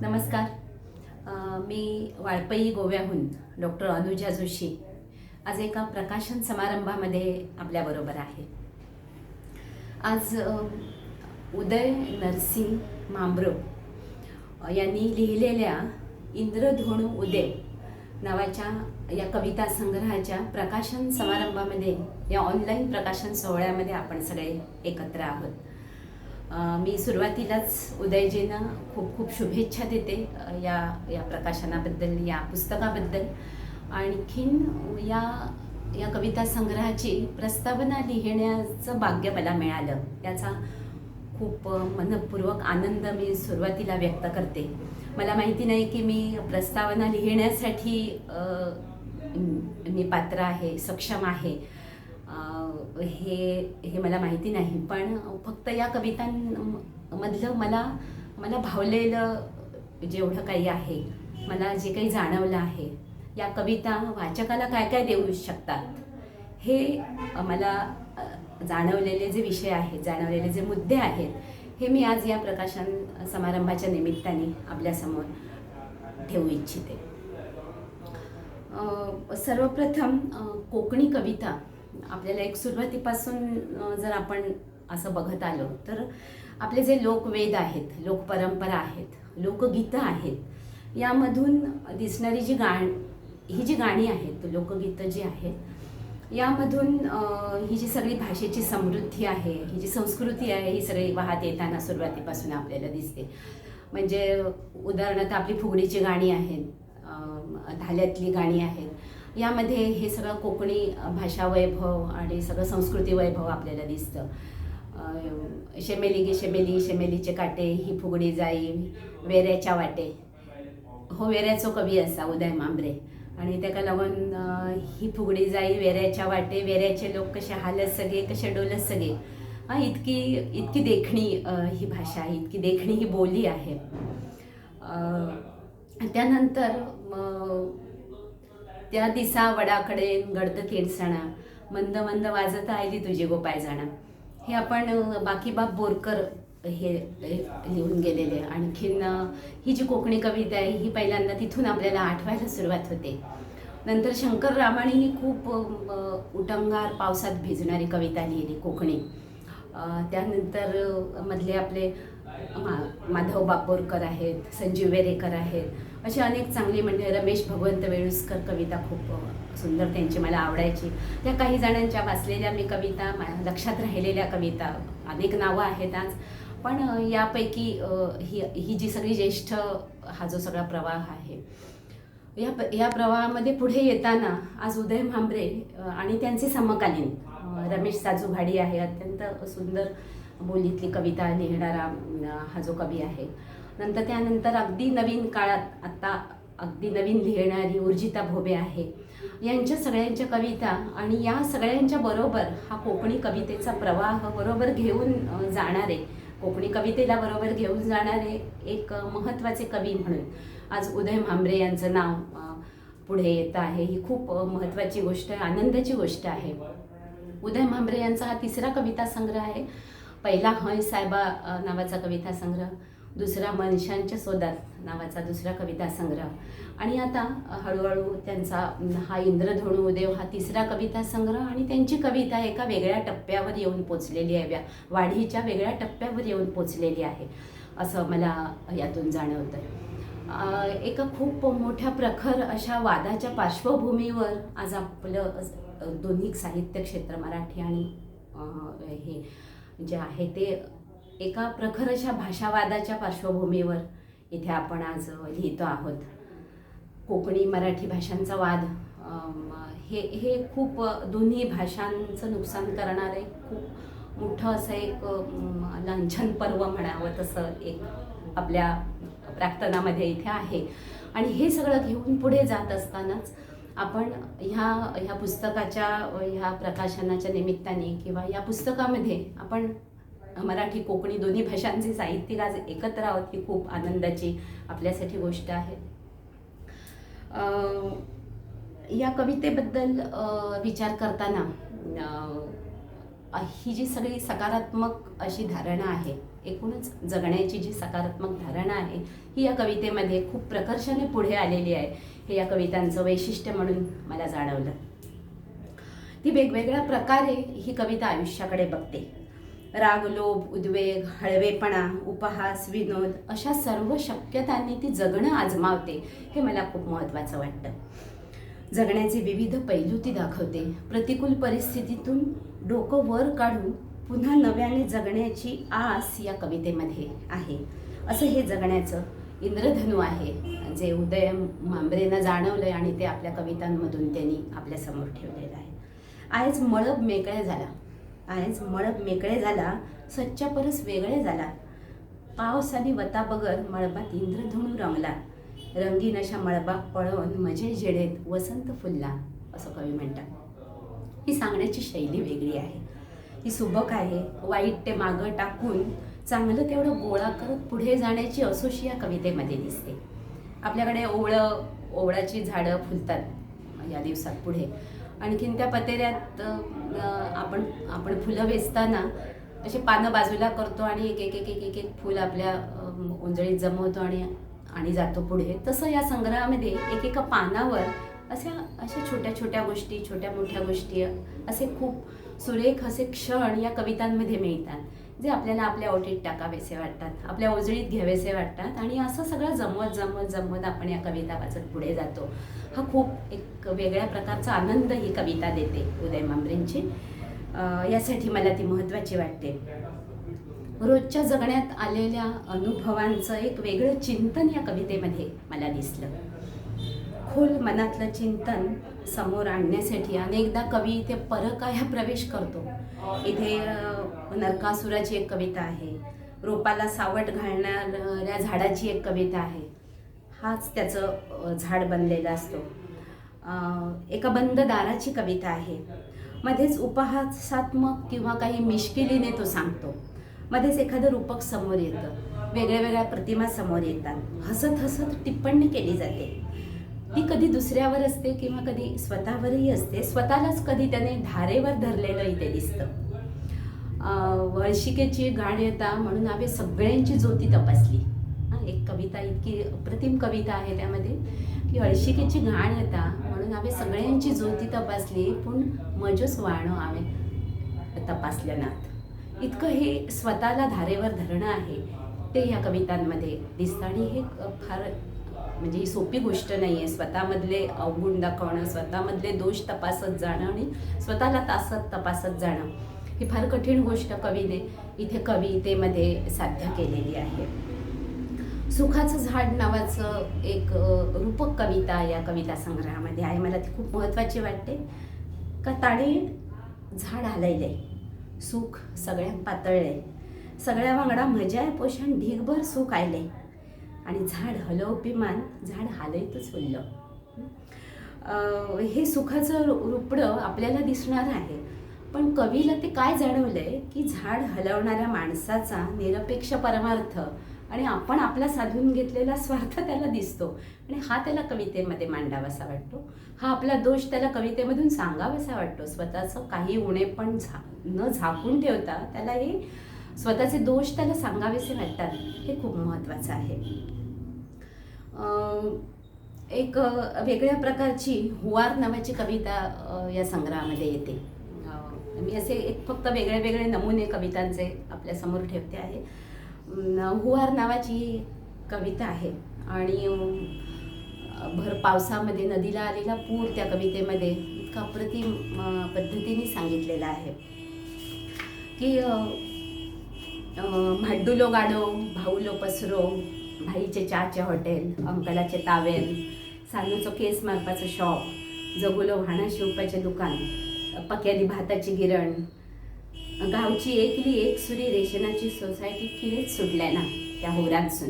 नमस्कार. मी वाळपई गोव्याहून डॉक्टर अनुजा जोशी आज एका प्रकाशन समारंभामध्ये आपल्याबरोबर आहे. आज उदय नरसिंग मांब्रो यांनी लिहिलेल्या इंद्रधोणू उदय नावाच्या या कविता संग्रहाच्या प्रकाशन समारंभामध्ये, या ऑनलाईन प्रकाशन सोहळ्यामध्ये आपण सगळे एकत्र आहोत. मी सुरुवातीलाच उदयजींना खूप खूप शुभेच्छा देते या या प्रकाशनाबद्दल, या पुस्तकाबद्दल. आणखीन या कविता संग्रहाची प्रस्तावना लिहिण्याचं भाग्य मला मिळालं, याचा खूप मनपूर्वक आनंद मी सुरुवातीला व्यक्त करते. मला माहिती नाही की मी प्रस्तावना लिहिण्यासाठी मी पात्र आहे, सक्षम आहे, हे मला माहिती नाही. पण फक्त या कवितांमधलं मला भावलेलं जेवढं काही आहे, मला जे काही जाणवलं आहे, या कविता वाचकाला काय काय देऊ शकतात, हे मला जाणवलेले जे विषय आहेत, जाणवलेले जे मुद्दे आहेत, हे मी आज या प्रकाशन समारंभाच्या निमित्ताने आपल्यासमोर ठेवू इच्छिते. सर्वप्रथम कोकणी कविता आपल्याला एक सुरुवातीपासून जर आपण असं बघत आलो तर आपले जे लोकवेद आहेत, लोकपरंपरा आहेत, लोकगीतं आहेत, यामधून दिसणारी ही जी गाणी आहेत, लोकगीतं जी आहेत, यामधून ही जी सगळी भाषेची समृद्धी आहे, ही जी संस्कृती आहे, ही सगळी वाहत येताना सुरुवातीपासून आपल्याला दिसते. म्हणजे उदाहरणार्थ आपली फुगडीची गाणी आहेत, धाल्यातली गाणी आहेत, यामध्ये हे सगळं कोकणी भाषा वैभव आणि सगळं संस्कृती वैभव आपल्याला दिसतं. शेमेली गे शेमेली, शेमेलीचे काटे, ही फुगडी जाई वेऱ्याच्या वाटे. हो, वेऱ्याचो कवी असा उदय मांब्रे, आणि त्याका लागून ही फुगडी जाई वेऱ्याच्या वाटे, वेऱ्याचे लोक कसे हालत सगळे, कसे डोलत सगळे. इतकी देखणी ही भाषा आहे, इतकी देखणी ही बोली आहे. त्यानंतर त्या दिसा वडाकडे गडद केळसणा, मंद मंद वाजत आली तुझी गोपाय जाणा. हे आपण बाकीबाब बोरकर हे लिहून गेलेले. आणखीन ही जी कोकणी कविता आहे, ही पहिल्यांदा तिथून आपल्याला आठवायला सुरुवात होते. नंतर शंकर रामाणींनी खूप उटंगार पावसात भिजणारी कविता लिहिली कोकणी. त्यानंतर मधले आपले माधव बापोरकर आहेत, संजीव वेरेकर आहेत, अशी अनेक चांगली, म्हणजे रमेश भगवंत वेळुस्कर कविता खूप सुंदर त्यांची मला आवडायची. त्या काही जणांच्या वाचलेल्या मी कविता, लक्षात राहिलेल्या कविता, अनेक नावं आहेत आज. पण यापैकी ही जी सगळी ज्येष्ठ, हा जो सगळा प्रवाह आहे, या प्रवाहामध्ये पुढे येताना आज उदय मांब्रे आणि त्यांचे समकालीन रमेश साजूभाडी आहे, अत्यंत सुंदर बोलीतली कविता लिहिणारा हा जो कवी आहे. त्यानंतर अगदी नवीन काळात आत्ता अगदी नवीन लिहिणारी उर्जिता भोबे आहे. यांच्या सगळ्यांच्या कविता, आणि या सगळ्यांच्या बरोबर हा कोकणी कवितेचा प्रवाह बरोबर घेऊन जाणारे, कोकणी कवितेला बरोबर घेऊन जाणारे एक महत्त्वाचे कवी म्हणून आज उदय मांब्रे यांचं नाव पुढे येतं आहे. ही खूप महत्त्वाची गोष्ट आहे, आनंदाची गोष्ट आहे. उदय मांब्रे यांचा हा तिसरा कविता संग्रह आहे. पहिला हय साहेबा नावाचा कविता संग्रह, दुसरा मनशांच्या शोधात नावाचा दुसरा कविता संग्रह, आणि आता हळूहळू त्यांचा हा इंद्रधोणू उदय हा तिसरा कविता संग्रह. आणि त्यांची कविता एका वेगळ्या टप्प्यावर येऊन पोचलेली आहे, वाढीच्या वेगळ्या टप्प्यावर येऊन पोचलेली आहे, असं मला यातून जाणवतं. एका खूप मोठ्या प्रखर अशा वादाच्या पार्श्वभूमीवर आज आपलं दोन्ही साहित्य क्षेत्र, मराठी आणि हे जे आहे ते एका प्रखर अशा भाषावादाच्या पार्श्वभूमीवर इथे आपण आज लिहितो आहोत. कोकणी मराठी भाषांचा वाद हे खूप दोन्ही भाषांचं नुकसान करणारे खूप मोठं असं एक लांछन पर्व म्हणावं तसं एक आपल्या प्राक्तनामध्ये इथे आहे. आणि हे सगळं घेऊन पुढे जात असतानाच आपण ह्या पुस्तकाच्या, ह्या प्रकाशनाच्या निमित्ताने किंवा या पुस्तकामध्ये आपण मराठी कोकणी दोन्ही भाषांचे साहित्यिक आज एकत्र आहोत, ही खूप आनंदाची आपल्यासाठी गोष्ट आहे. या कवितेबद्दल विचार करताना ही जी सगळी सकारात्मक अशी धारणा आहे, एकूणच जगण्याची जी सकारात्मक धारणा आहे ही या कवितेमध्ये खूप प्रकर्षाने पुढे आलेली आहे. हे या कवितांचं वैशिष्ट्य म्हणून मला जाणवलं. ती वेगवेगळ्या प्रकारे ही कविता आयुष्याकडे बघते. राग, लोभ, उद्वेग, हळवेपणा, उपहास, विनोद अशा सर्व शक्यतांनी ती जगणं आजमावते. हे मला खूप महत्त्वाचं वाटतं. जगण्याचे विविध पैलू ती दाखवते. प्रतिकूल परिस्थितीतून डोकं वर काढून पुन्हा नव्याने जगण्याची आस या कवितेमध्ये आहे. असं हे जगण्याचं इंद्रधनू आहे जे उदय मांभरेनं जाणवलंय आणि ते आपल्या कवितांमधून त्यांनी आपल्यासमोर ठेवलेलं आहे. आयज मळब मेकळे झाला, आयज मळब मेकळे झाला, सच्चा परस वेगळे झाला. पावसाने वता बगर मळबात इंद्रधनू रंगला, रंगीन अशा मळबाक पळवून मजे जेडेत वसंत फुलला, असं कवी म्हणतात. ही सांगण्याची शैली वेगळी आहे. ही सुबक आहे. वाईट ते मागं टाकून चांगलं तेवढं गोळा करत पुढे जाण्याची असोशी या कवितेमध्ये दिसते. आपल्याकडे ओवळाची झाडं फुलतात या दिवसात पुढे. आणखीन त्या पतेऱ्यात आपण फुलं वेचताना अशी पानं बाजूला करतो आणि एक एक एक एक एक एक फूल आपल्या ओंजळीत जमवतो आणि जातो पुढे. तसं या संग्रहामध्ये एकेका पानावर अशा छोट्या छोट्या गोष्टी, छोट्या मोठ्या गोष्टी, असे खूप सुरेख असे क्षण या कवितांमध्ये मिळतात जे आपल्याला आपल्या ओटीत टाकावेसे वाटतात, आपल्या ओजळीत घ्यावेसे वाटतात. आणि असं सगळं जमवत आपण या कविता वाचत पुढे जातो. हा खूप एक वेगळ्या प्रकारचा आनंद ही कविता देते उदय मांभरेंची. यासाठी मला ती महत्त्वाची वाटते. रोजच्या जगण्यात आलेल्या अनुभवांचं एक वेगळं चिंतन या कवितेमध्ये मला दिसलं. खोल मनातलं चिंतन समोर आणण्यासाठी अनेकदा कवी इथे परकाया प्रवेश करतो. इथे नरकासुराची एक कविता आहे, रोपाला सावट घालणाऱ्या झाडाची एक कविता आहे. हाच त्याचं झाड बनलेलं असतो. एका बंद दाराची कविता आहे. मध्येच उपहासात्मक किंवा काही मिश्किलीने तो सांगतो. मध्येच एखादं रूपक समोर येतं, वेगळ्या वेगळ्या प्रतिमा समोर येतात, हसत हसत टिप्पणी केली जाते. ती कधी दुसऱ्यावर असते किंवा कधी स्वतःवरही असते. स्वतःलाच कधी त्याने धारेवर धरलेलं इथे दिसतं. वळशिकेची गाण येता म्हणून आम्ही सगळ्यांची ज्योती तपासली. एक कविता, इतकी अप्रतिम कविता आहे त्यामध्ये की हळशिकेची घाण येता म्हणून आम्ही सगळ्यांची ज्योती तपासली, पण मजच वाळणं आम्ही तपासलं नात. इतकं हे स्वतःला धारेवर धरणं आहे ते या कवितांमध्ये दिसतं. आणि हे फार म्हणजे ही सोपी गोष्ट नाही आहे. स्वतःमधले अवगुण दाखवणं, स्वतःमधले दोष तपासत जाणं आणि स्वतःला तपासत जाणं ही फार कठीण गोष्ट कवीने इथे कवितेमध्ये साध्य केलेली आहे. सुखाचं झाड नावाचं एक रूपक कविता या कविता संग्रहामध्ये आहे. मला ती खूप महत्त्वाची वाटते. का ताडे झाड हालयले, सुख सगळ्यात पातळले, सगळ्या वांगडा मजाय पोषण ढीगभर सुख आयले, आणि झाड हलवपिमान झाड हालयतच उरलं. हे सुखाचं रूपडं आपल्याला दिसणार आहे, पण कवीला ते काय जाणवलंय की झाड हलवणाऱ्या माणसाचा निरपेक्ष परमार्थ आणि आपण आपला साधून घेतलेला स्वार्थ त्याला दिसतो आणि हा त्याला कवितेमध्ये मांडावासा वाटतो. हा आपला दोष त्याला कवितेमधून सांगावासा वाटतो. स्वतःचं काही उणे पण न झाकून ठेवता त्याला हे स्वतःचे दोष त्याला सांगावेसे वाटतात. हे खूप महत्त्वाचं आहे. एक वेगळ्या प्रकारची हुवार नावाची कविता या संग्रहामध्ये येते. मी असे एक वेगळे वेगळे नमुने कवितांचे आपल्यासमोर ठेवते आहे. हुवार नावाची कविता आहे आणि भर पावसामध्ये नदीला आलेला पूर त्या कवितेमध्ये इतका अप्रतिम पद्धतीने सांगितलेला आहे की भाड्डुलो गाडो, भाऊलो पसरो, भाईचे चहाचे हॉटेल, अंकलाचे तावेल, सानूचं केस मारपाचं शॉप, जगुलो व्हाणा शिवपाचे दुकान, पक्याली भाताची गिरण, गावची एकली एक सुरी रेशनाची सोसायटी किळेच सुटल्या ना त्या होरांसून,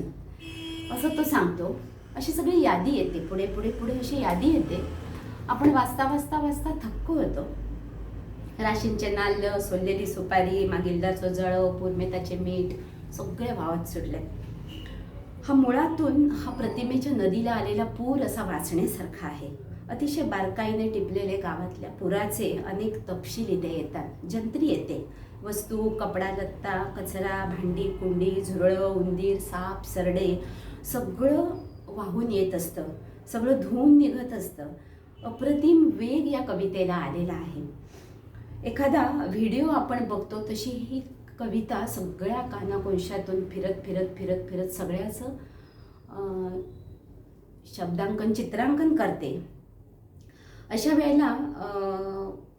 असं तो सांगतो. अशी सगळी यादी येते, पुढे पुढे पुढे अशी यादी येते. आपण वाचता वाचता वाचता थक्क होतो. राशींचे नाल्ल, सोललेली सुपारी, मागिलदारचं जळव, पुरमेताचे मीठ सगळे वाहत सुटले. हा मुळातून हा प्रतिमेच्या नदीला आलेला पूर असा वाचण्यासारखा आहे. अतिशय बारकाईने टिपलेले गावातल्या पुराचे अनेक तपशील इथे येतात. जंत्री येते, वस्तू, कपडा लत्ता, कचरा, भांडी कुंडी, झुरळं, उंदीर, साप, सरडे सगळं वाहून येत असतं, सगळं धुवून निघत असतं. अप्रतिम वेग या कवितेला आलेला आहे. एखादा व्हिडिओ आपण बघतो तशी ही कविता सगळ्या कानाकोशातून फिरत फिरत फिरत फिरत सगळ्याचं शब्दांकन, चित्रांकन करते. अशा वेळेला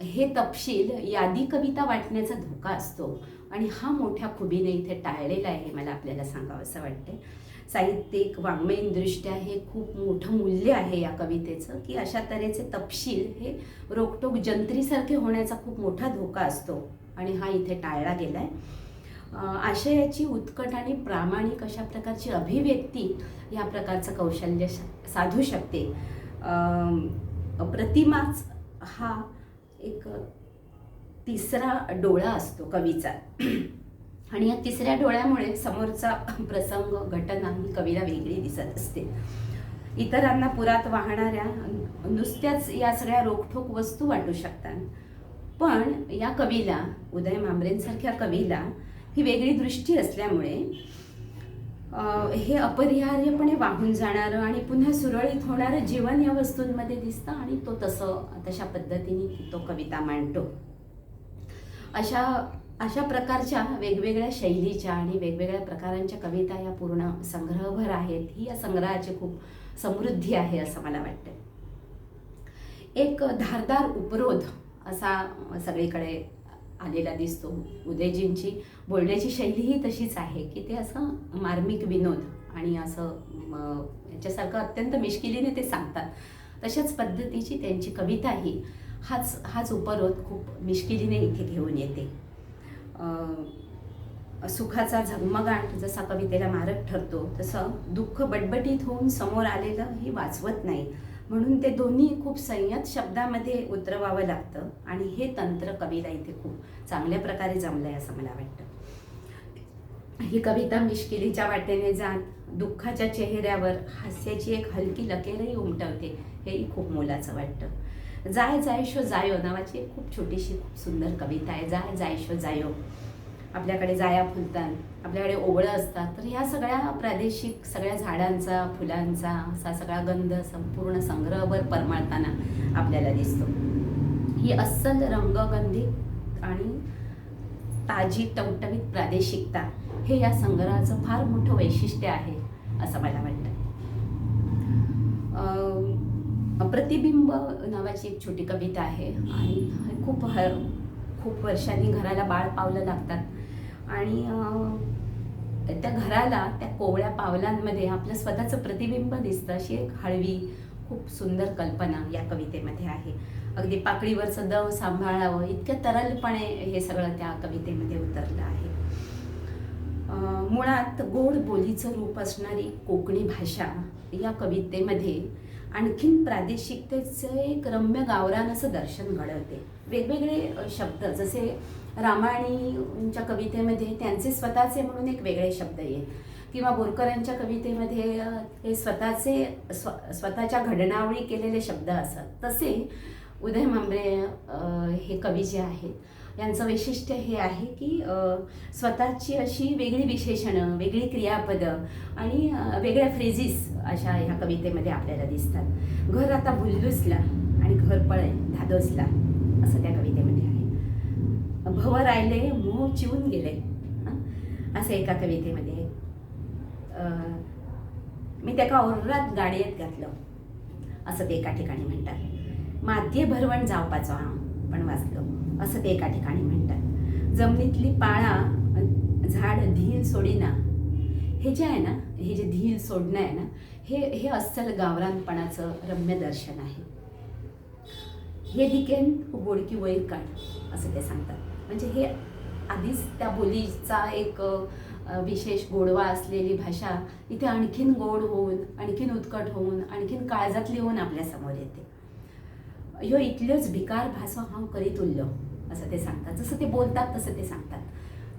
हे तपशील यादी कविता वाटण्याचा धोका असतो आणि हा मोठ्या खुबीने इथे टाळलेला आहे. मला आपल्याला सांगावं असं वाटते. साहित्यिक वाङ्मयीन दृष्ट्या हे खूप मोठं मूल्य आहे या कवितेचं, की अशा तऱ्हेचे तपशील हे रोकटोक जंत्रीसारखे होण्याचा खूप मोठा धोका असतो आणि हा इथे टाळला गेला आहे. आशयाची उत्कट आणि प्रामाणिक अशा प्रकारची अभिव्यक्ती या प्रकारचं कौशल्य साधू शकते. प्रतिमाच हा एक तिसरा डोळा असतो कवीचा आणि या तिसऱ्या डोळ्यामुळे समोरचा प्रसंग, घटना ही कवीला वेगळी दिसत असते. इतरांना पुरात वाहणाऱ्या नुसत्याच या सगळ्या रोखठोक वस्तू वाटू शकतात, पण या कवीला, उदय मांभरेंसारख्या कवीला ही वेगळी दृष्टी असल्यामुळे हे अपरिहार्यपणे वाहून जाणारं आणि पुन्हा सुरळीत होणारं जीवन या वस्तूंमध्ये दिसतं आणि तो तशा पद्धतीने तो कविता मांडतो. अशा प्रकारच्या वेगवेगळ्या शैलीच्या आणि वेगवेगळ्या प्रकारांच्या कविता या पूर्ण संग्रहभर आहेत. ही या संग्रहाची खूप समृद्धी आहे असं मला वाटतं. एक धारदार उपरोध असा सगळीकडे आलेला दिसतो. उदयजींची बोलण्याची शैलीही तशीच आहे की ते असं मार्मिक विनोद आणि असं याच्यासारखं अत्यंत मिश्किलीने ते सांगतात. तशाच पद्धतीची त्यांची कविताही हाच उपरोध खूप मिश्किलीने इथे घेऊन येते. सुखाचा झगमगाट जसा कवितेला मारक ठरतो, तसं दुःख बटबटीत होऊन समोर आलेलं ही वाचवत नाही, म्हणून ते दोन्ही खूप संयत शब्दामध्ये उतरवावं लागतं आणि हे तंत्र कवीला इथे खूप चांगल्या प्रकारे जमलंय असं मला वाटतं. ही कविता मिश्किलीच्या वाटेने जात दुःखाच्या चेहऱ्यावर हास्याची एक हलकी लकेरही उमटवते, हेही खूप मोलाचं वाटतं. जाय जायशो जायो नावाची एक खूप छोटीशी खूप सुंदर कविता आहे. जाय जायशो जायो, आपल्याकडे जाया फुलतात, आपल्याकडे ओवळं असतात, तर ह्या सगळ्या प्रादेशिक सगळ्या झाडांचा, फुलांचा असा सगळा गंध संपूर्ण संग्रहभर परमाळताना आपल्याला दिसतो. ही अस्सल रंगगंधित आणि ताजी टवटवीत प्रादेशिकता हे या संग्रहाचं फार मोठं वैशिष्ट्य आहे असं मला वाटतं. प्रतिबिंब नावाची एक छोटी कविता आहे आणि खूप वर्षांनी घराला बाळ पावलं लागतात आणि त्या घराला त्या कोवळ्या पावलांमध्ये आपलं स्वतःचं प्रतिबिंब दिसतं, अशी एक हळवी खूप सुंदर कल्पना या कवितेमध्ये आहे. अगदी पाकळीवरचं दव सांभाळावं इतक्या तरलपणे हे सगळं त्या कवितेमध्ये उतरलं आहे. मुळात गोड बोलीचं रूप असणारी कोकणी भाषा या कवितेमध्ये आणखीन प्रादेशिकतेचं एक रम्य गावरान असं दर्शन घडवते. वेगवेगळे शब्द, जसे रामायणीच्या कवितेमध्ये त्यांचे स्वतःचे म्हणून एक वेगळे शब्द येत, किंवा बोरकरांच्या कवितेमध्ये हे स्वतःच्या घडणावळी केलेले शब्द असतात, तसे उदय मांभरे हे कवी जे आहेत यांचं वैशिष्ट्य हे आहे की स्वतःची अशी वेगळी विशेषणं, वेगळी क्रियापदं आणि वेगळ्या फ्रेझिस अशा ह्या कवितेमध्ये आपल्याला दिसतात. घर आता भुल्लुसला आणि घर पळे धादोसला असं त्या कवितेमध्ये आहे. भव राहिले मोह चिवून गेले असं एका कवितेमध्ये. मी त्याका ओर्रात गाडयेत घातलं असं ते एका ठिकाणी म्हणतात. माध्ये भरवण जावपाचो हांव पण वाचलो असं ते एका ठिकाणी म्हणतात. जमिनीतली पाळा झाड धील सोडीना, हे जे आहे ना, हे जे धील सोडणं आहे ना, हे अस्सल गावरानपणाचं रम्य दर्शन आहे. हे दिकेन बोडकी वैर काढ असं ते सांगतात. म्हणजे हे आधीच त्या बोलीचा एक विशेष गोडवा असलेली भाषा इथे आणखीन गोड होऊन, आणखीन उत्कट होऊन, आणखीन काळजातली होऊन आपल्यासमोर येते. ह्यो इतल्योच भिकार भासो हांव करीत उरलो असं ते सांगतात. जसं ते बोलतात तसं ते सांगतात.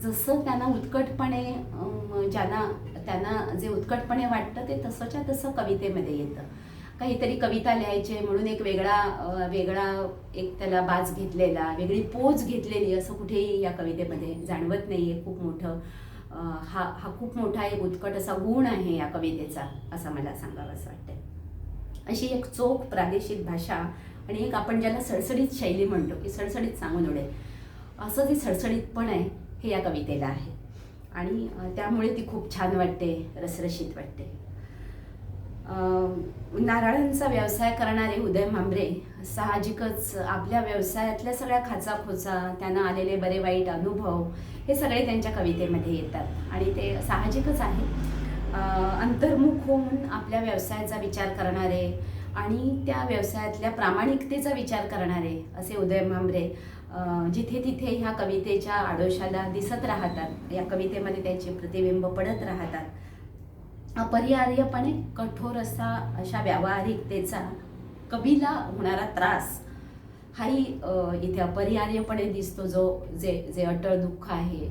जसं त्यांना उत्कटपणे त्यांना जे उत्कटपणे वाटतं ते तसंच्या तसं कवितेमध्ये येतं. काहीतरी कविता लिहायचे म्हणून एक वेगळा एक त्याला बाज घेतलेला, वेगळी पोज घेतलेली असं कुठेही या कवितेमध्ये जाणवत नाही आहे. खूप मोठं हा खूप मोठा एक उत्कट असा गुण आहे या कवितेचा, असं मला सांगावं असं वाटतं. अशी एक चोख प्रादेशिक भाषा आणि एक आपण ज्याला सडसडीत शैली म्हणतो की सडसडीत सांगून उडेल असं जे सडसडीतपण आहे हे या कवितेला आहे. आणि त्यामुळे ती खूप छान वाटते, रसरशीत वाटते. नारळांचा व्यवसाय करणारे उदय मांभरे साहजिकच आपल्या व्यवसायातल्या सगळ्या खाचाखोचा, त्यांना आलेले बरे वाईट अनुभव हे सगळे त्यांच्या कवितेमध्ये येतात. आणि ते साहजिकच आहे. अंतर्मुख होऊन आपल्या व्यवसायाचा विचार करणारे आणि त्या व्यवसायातल्या प्रामाणिकतेचा विचार करणारे असे उदय मांभरे जिथे तिथे ह्या कवितेच्या आडोशाला दिसत राहतात. या कवितेमध्ये त्याचे प्रतिबिंब पडत राहतात. अपरिहार्यपणे कठोर अशा व्यावहारिकतेचा कवीला होणारा त्रास हाही इथे अपरिहार्यपणे दिसतो. जे अटळ दुःख आहे,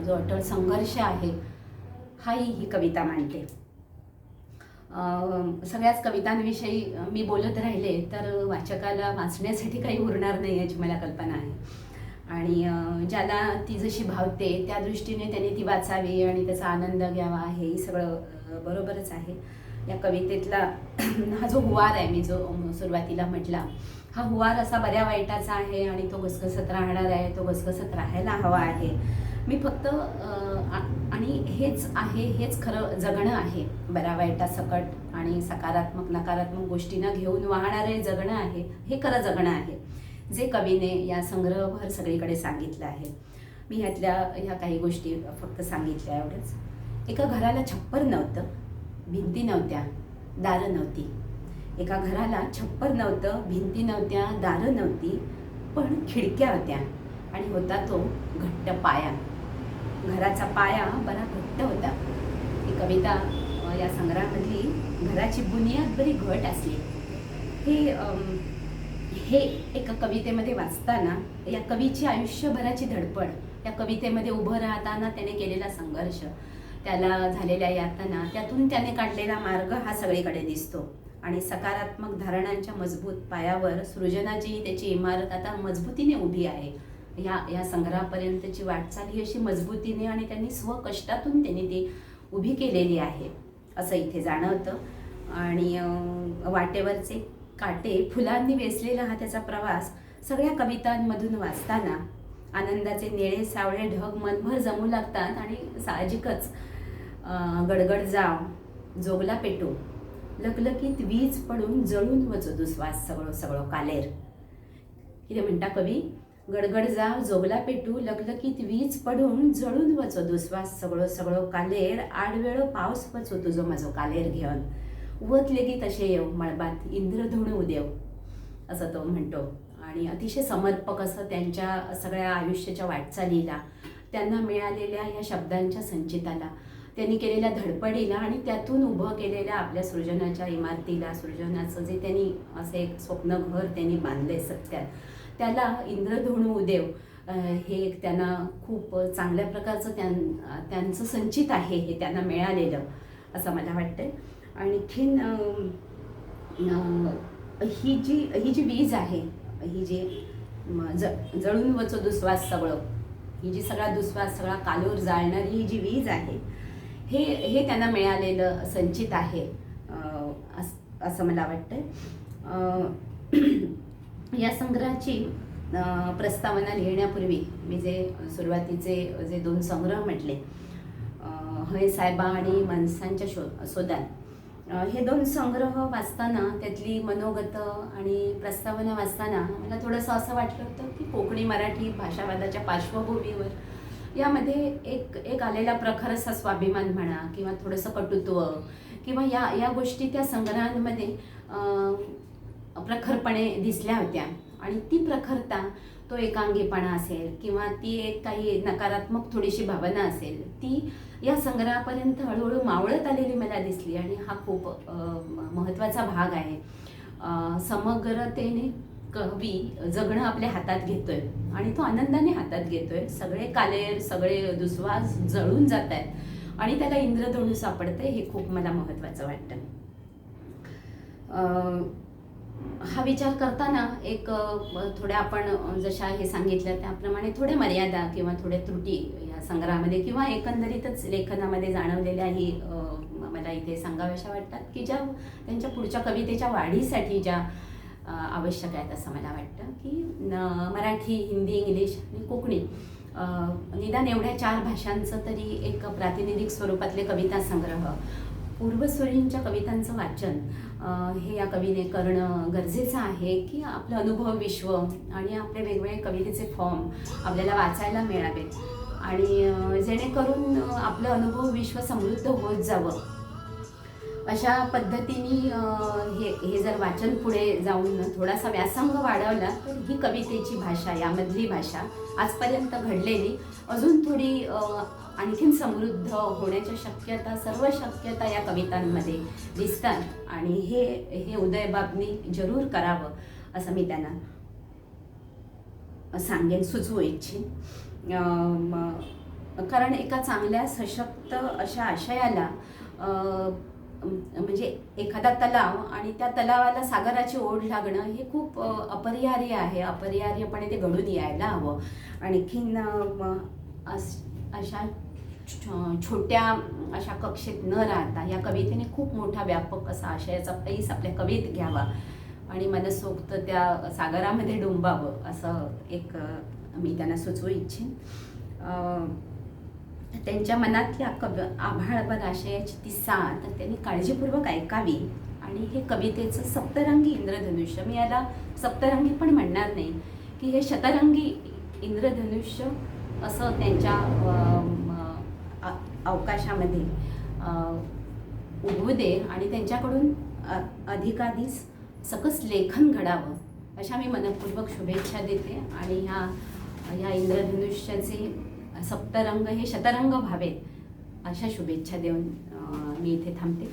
जो अटळ संघर्ष आहे, हाही ही कविता मांडते. सगळ्याच कवितांविषयी मी बोलत राहिले तर वाचकाला वाचण्यासाठी काही उरणार नाही याची मला कल्पना आहे. आणि ज्याला ती जशी भावते त्या दृष्टीने त्याने ती वाचावी आणि त्याचा आनंद घ्यावा, हेही सगळं बरोबरच आहे. या कवितेतला हा जो हुवार आहे, मी जो सुरुवातीला म्हटला, हा हुवार असा बऱ्या वाईटाचा आहे आणि तो घसघसत राहणार आहे, तो घसघसत राहायला हवा आहे. मी फक्त आणि हेच खरं जगणं आहे. बऱ्या वाईटासकट आणि सकारात्मक नकारात्मक गोष्टींना घेऊन वाहणारे जगणं आहे, हे खरं जगणं आहे, जे कवीने या संग्रहभर सगळीकडे सांगितलं आहे. मी ह्या काही गोष्टी फक्त सांगितल्या एवढंच. एका घराला छप्पर नव्हतं, भिंती नव्हत्या, दारं नव्हती. एका घराला छप्पर नव्हतं, भिंती नव्हत्या, दारं नव्हती, पण खिडक्या होत्या आणि होता तो घट्ट पाया. घराचा पाया बरा घट्ट होता. ही कविता या संग्रहामधली घराची बुनियाद बरी घट असली. हे एका कवितेमध्ये वाचताना या कवीची आयुष्यभराची धडपड, या कवितेमध्ये उभं राहताना त्याने केलेला संघर्ष, त्याला झालेल्या यातना, त्यातून त्याने काढलेला मार्ग हा सगळीकडे दिसतो. आणि सकारात्मक धारणांच्या मजबूत पायावर सृजनाची त्याची इमारत आता मजबूतीने उभी आहे. या संग्रहापर्यंतची वाटचाल ही अशी मजबूतीने आणि त्यांनी स्वकष्टातून त्यांनी ती उभी केलेली आहे असं इथे जाणवतं. आणि वाटेवरचे काटे फुलांनी वेचलेला हा त्याचा प्रवास सगळ्या कवितांमधून वाचताना आनंदाचे निळे सावळे ढग मनभर जमू लागतात. आणि साहजिकच गडगड जाव जोगला पेटो लकलकीत वीज पडून जळून वचो दुस्वास सगळो सगळो कालेर. किती म्हणता कवी? गडगड जाव जोगला पेटू लकलकीत वीज पडून जळून वचो दुस्वास सगळो सगळो कालेर. आडवेळो पावस पचो तुझो माझो कालेर घेऊन उवत लेगी तसे येऊ मळबात इंद्रधुण उदेव, असं तो म्हणतो. आणि अतिशय समर्पक असं त्यांच्या सगळ्या आयुष्याच्या वाटचालीला, त्यांना मिळालेल्या या शब्दांच्या संचिताला, त्यांनी केलेल्या धडपडीला आणि त्यातून उभं केलेल्या आपल्या सृजनाच्या इमारतीला, सृजनाचं जे त्यांनी असं एक स्वप्नघर त्यांनी बांधले सत्यात, त्याला इंद्रधुणू उदेव हे एक त्यांना खूप चांगल्या प्रकारचं त्यांचं संचित आहे हे त्यांना मिळालेलं असं मला वाटतं. आणखीन ही जी वीज आहे, ही जी जळून वचो दुस्वास सगळं, ही जी सगळा दुस्वास सगळा कालोर जाळणारी ही जी वीज आहे, हे त्यांना मिळालेलं संचित आहे असं मला वाटतं. या संग्रहाची प्रस्तावना लिहिण्यापूर्वी मी सुरुवातीचे जे 2 संग्रह म्हटले, हय साहेबा आणि माणसांच्या शोधात, हे 2 संग्रह वाचताना त्यातली मनोगत आणि प्रस्तावना वाचताना मला थोडंसं असं वाटलं होतं की कोकणी मराठी भाषावादाच्या पार्श्वभूमीवर यामध्ये एक आलेला प्रखर असा स्वाभिमान म्हणा किंवा थोडंसं कटुत्व किंवा या गोष्टी त्या संग्रहांमध्ये प्रखरपणे दिसल्या होत्या. आणि ती प्रखरता, तो एकांगीपणा असेल किंवा ती एक काही नकारात्मक थोडीशी भावना असेल, ती या संग्रहापर्यंत हळूहळू मावळत आलेली मला दिसली. आणि हा खूप महत्त्वाचा भाग आहे. समग्रतेने कवी जगणं आपल्या हातात घेतोय आणि तो आनंदाने हातात घेतोय. सगळे कालेर, सगळे दुस्वास जळून जात आहेत आणि त्याला इंद्रधनू सापडतंय, हे खूप मला महत्त्वाचं वाटतं. हा विचार करताना एक थोड्या आपण जशा हे सांगितलं त्याप्रमाणे थोड्या मर्यादा किंवा थोड्या त्रुटी या संग्रहामध्ये किंवा एकंदरीतच लेखनामध्ये जाणवलेल्याही मला इथे सांगाव्याशा वाटतात की ज्या त्यांच्या पुढच्या कवितेच्या वाढीसाठी ज्या आवश्यक आहेत असं मला वाटतं की मराठी, हिंदी, इंग्लिश आणि कोकणी निदान एवढ्या 4 भाषांचं तरी एक प्रातिनिधिक स्वरूपातले कविता संग्रह, पूर्वसूरींच्या कवितांचं वाचन हे या कवीने करणं गरजेचं आहे की आपलं अनुभव विश्व आणि आपले वेगवेगळे कवितेचे फॉर्म आपल्याला वाचायला मिळावेत आणि जेणेकरून आपलं अनुभव विश्व समृद्ध होत जावं. अशा पद्धतीने हे जर वाचन पुढे जाऊन थोडासा व्यासंग वाढवला तर ही कवितेची भाषा, यामधली भाषा आजपर्यंत घडलेली अजून थोडी आणखीन समृद्ध होण्याच्या शक्यता, सर्व शक्यता या कवितांमध्ये दिसतात आणि हे उदयबाबनी जरूर करावं असं मी त्यांना सांगेन, सुचवू इच्छिन. कारण एका चांगल्या सशक्त अशा आशयाला म्हणजे एखादा तलाव आणि त्या तलावाला सागराची ओढ लागणं हे खूप अपरिहार्य आहे. अपरिहार्यपणे ते घडून यायला हवं. आणखीन अशा छोट्या अशा कक्षेत न राहता या कवितेने खूप मोठा व्यापक असा आशयाचा पैस आपल्या कवितेत घ्यावा आणि मनसोक्त त्या सागरामध्ये डुंबावं असं एक मी त्यांना सुचवू इच्छिन. त्यांच्या मनातल्या आभाळभर आशयाची ती साथ त्यांनी काळजीपूर्वक ऐकावी आणि हे कवितेचं सप्तरंगी इंद्रधनुष्य, मी याला सप्तरंगी पण म्हणणार नाही की हे शतरंगी इंद्रधनुष्य असं त्यांच्या अवकाशामध्ये उगवू दे आणि त्यांच्याकडून अधिकाधिक सकस लेखन घडावं अशा मी मनपूर्वक शुभेच्छा देते आणि ह्या इंद्रधनुष्याचे सप्तरंग हे शतरंग व्हावेत अशा शुभेच्छा देऊन मी इथे थांबते.